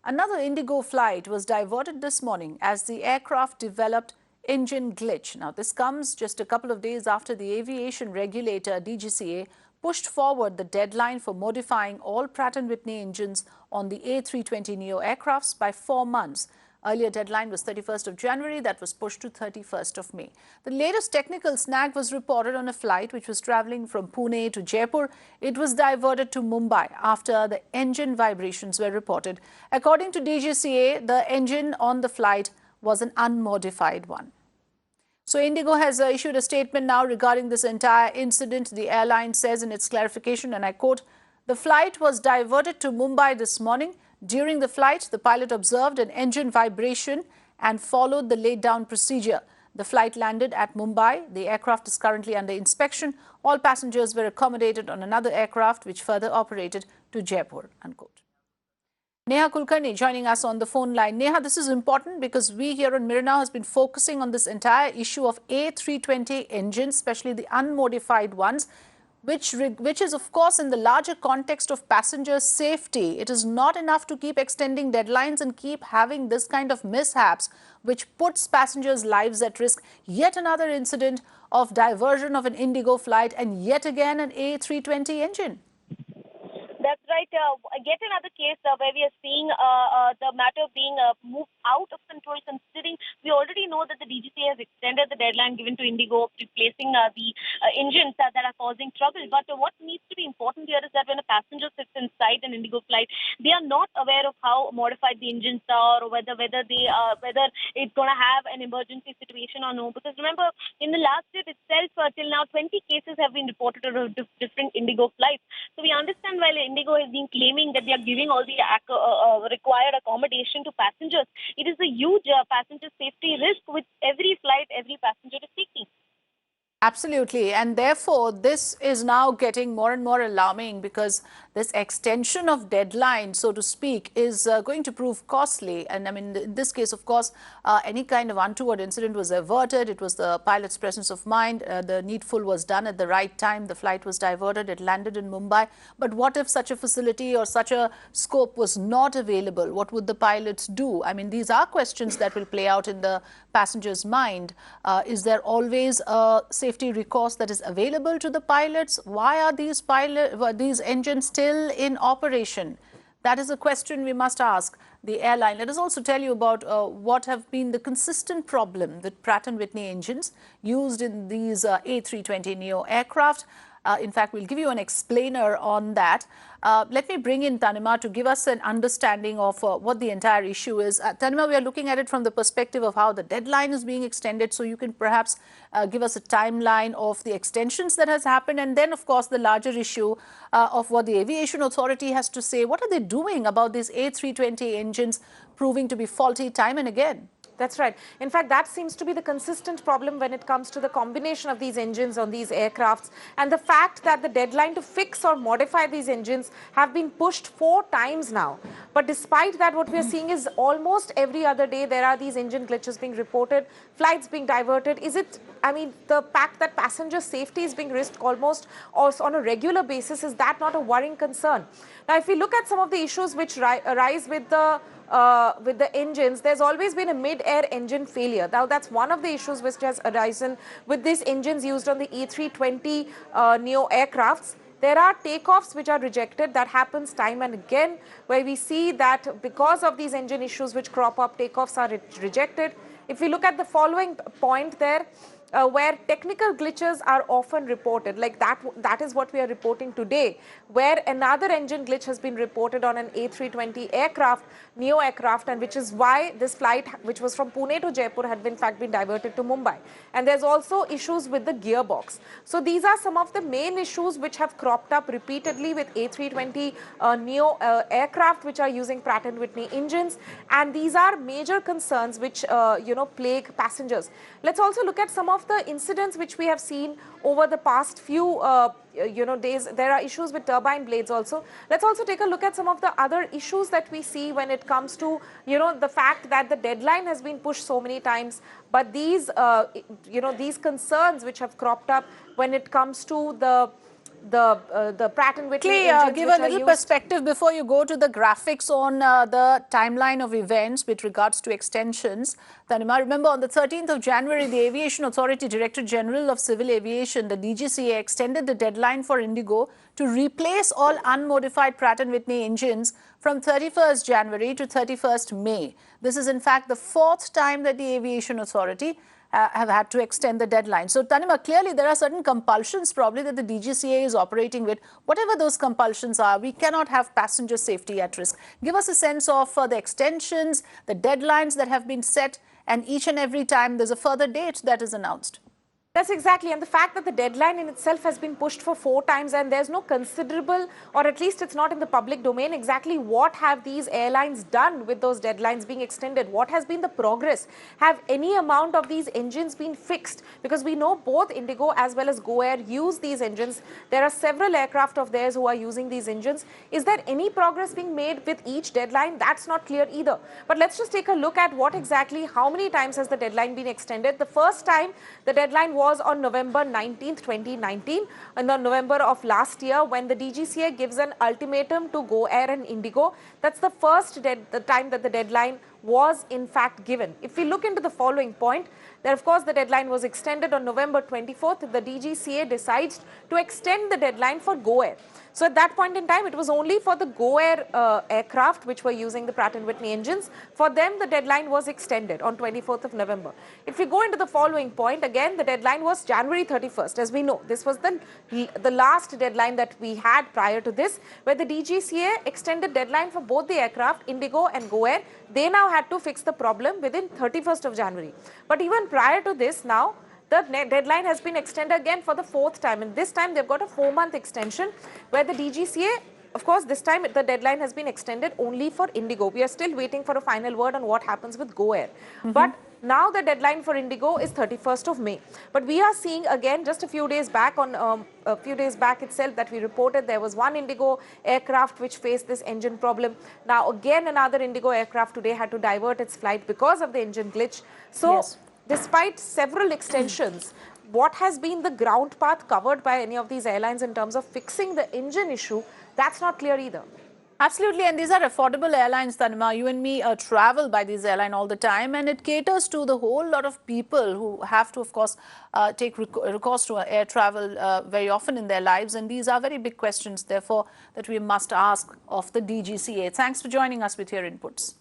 Another IndiGo flight was diverted this morning as the aircraft developed engine glitch. Now, this comes just a couple of days after the aviation regulator DGCA pushed forward the deadline for modifying all Pratt & Whitney engines on the A320neo aircrafts by 4 months. Earlier deadline was 31st of January. That was pushed to 31st of May. The latest technical snag was reported on a flight which was traveling from Pune to Jaipur. It was diverted to Mumbai after the engine vibrations were reported. According to DGCA, the engine on the flight was an unmodified one. So IndiGo has issued a statement now regarding this entire incident. The airline says in its clarification, and I quote, "The flight was diverted to Mumbai this morning. During the flight, the pilot observed an engine vibration and followed the laid-down procedure. The flight landed at Mumbai. The aircraft is currently under inspection. All passengers were accommodated on another aircraft which further operated to Jaipur." Unquote. Neha Kulkarni joining us on the phone line. Neha, this is important because we here on Mirror Now has been focusing on this entire issue of A320 engines, especially the unmodified ones, which is, of course, in the larger context of passenger safety. It is not enough to keep extending deadlines and keep having this kind of mishaps, which puts passengers' lives at risk. Yet another incident of diversion of an IndiGo flight and yet again an A320 engine. That's right. Yet another case where we are seeing the matter being moved out of control, considering we already know that the DGCA has extended the deadline given to IndiGo, replacing the engines that are causing trouble. But what needs to be important here is that when a passenger sits inside an IndiGo flight, they are not aware of how modified the engines are, or whether it's going to have an emergency situation or no. Because remember, in the last year itself, till now, 20 cases have been reported of different IndiGo flights. So we understand while IndiGo has been claiming that they are giving all the required accommodation to passengers, it is a huge passenger safety risk with every flight, every passenger is taking. Absolutely. And therefore, this is now getting more and more alarming because this extension of deadline, so to speak, is going to prove costly. And I mean, in this case, of course, any kind of untoward incident was averted. It was the pilot's presence of mind. The needful was done at the right time. The flight was diverted. It landed in Mumbai. But what if such a facility or such a scope was not available? What would the pilots do? I mean, these are questions that will play out in the passenger's mind. Is there always a safety recourse that is available to the pilots? Why are these engines still in operation? That is a question we must ask the airline. Let us also tell you about what have been the consistent problem with Pratt & Whitney engines used in these A320neo aircraft. In fact, we'll give you an explainer on that. Let me bring in Tanima to give us an understanding of what the entire issue is. Tanima, we are looking at it from the perspective of how the deadline is being extended. So you can perhaps give us a timeline of the extensions that has happened. And then, of course, the larger issue of what the aviation authority has to say. What are they doing about these A320 engines proving to be faulty time and again? That's right. In fact, that seems to be the consistent problem when it comes to the combination of these engines on these aircrafts, and the fact that the deadline to fix or modify these engines have been pushed 4 times now. But despite that, what we are seeing is almost every other day there are these engine glitches being reported, flights being diverted. Is it, I mean, the fact that passenger safety is being risked almost on a regular basis, is that not a worrying concern? Now, if we look at some of the issues which arise with the engines, there's always been a mid-air engine failure. Now, that's one of the issues which has arisen with these engines used on the A320 neo aircrafts. There are takeoffs which are rejected. That happens time and again, where we see that because of these engine issues which crop up, takeoffs are rejected. If we look at the following point there, where technical glitches are often reported, like that is what we are reporting today, where another engine glitch has been reported on an A320 aircraft, neo aircraft, and which is why this flight, which was from Pune to Jaipur, had in fact been diverted to Mumbai. And there's also issues with the gearbox. So these are some of the main issues which have cropped up repeatedly with A320 neo aircraft which are using Pratt & Whitney engines, and these are major concerns which plague passengers. Let's also look at some of the incidents which we have seen over the past few days. There are issues with turbine blades also. Let's also take a look at some of the other issues that we see when it comes to the fact that the deadline has been pushed so many times, but these these concerns which have cropped up when it comes to the the Pratt and Whitney engines give which a are little used. perspective before you go to the graphics on the timeline of events with regards to extensions. Tanima, remember on the 13th of January, the Aviation Authority Director General of Civil Aviation, the DGCA, extended the deadline for IndiGo to replace all unmodified Pratt and Whitney engines from 31st January to 31st May. This is in fact the fourth time that the Aviation Authority have had to extend the deadline. So, Tanima, clearly there are certain compulsions probably that the DGCA is operating with. Whatever those compulsions are, we cannot have passenger safety at risk. Give us a sense of the extensions, the deadlines that have been set, and each and every time there's a further date that is announced. That's exactly, and the fact that the deadline in itself has been pushed for 4 times and there's no considerable, or at least it's not in the public domain, exactly what have these airlines done with those deadlines being extended? What has been the progress? Have any amount of these engines been fixed? Because we know both IndiGo as well as Go Air use these engines. There are several aircraft of theirs who are using these engines. Is there any progress being made with each deadline? That's not clear either. But let's just take a look at what exactly, how many times has the deadline been extended? The first time the deadline was on November 19th, 2019, in the November of last year, when the DGCA gives an ultimatum to Go Air and IndiGo. That's the first time that the deadline was in fact given. If we look into the following point, there of course the deadline was extended on November 24th. The DGCA decides to extend the deadline for Go Air. So at that point in time, it was only for the Go Air aircraft which were using the Pratt and Whitney engines. For them, the deadline was extended on 24th of November. If we go into the following point, again, the deadline was January 31st. As we know, this was the last deadline that we had prior to this, where the DGCA extended deadline for both the aircraft, IndiGo and Go Air. They now had to fix the problem within 31st of January. But even prior to this now, the deadline has been extended again for the 4th time, and this time they've got a 4-month extension where the DGCA, of course, this time the deadline has been extended only for IndiGo. We are still waiting for a final word on what happens with Go Air. But now the deadline for IndiGo is 31st of May. But we are seeing again just a few days back itself that we reported there was one IndiGo aircraft which faced this engine problem. Now again another IndiGo aircraft today had to divert its flight because of the engine glitch. So Yes. Despite several extensions, what has been the ground path covered by any of these airlines in terms of fixing the engine issue? That's not clear either. Absolutely, and these are affordable airlines, Tanima. You and me travel by these airlines all the time, and it caters to the whole lot of people who have to, of course, take recourse to air travel very often in their lives. And these are very big questions, therefore, that we must ask of the DGCA. Thanks for joining us with your inputs.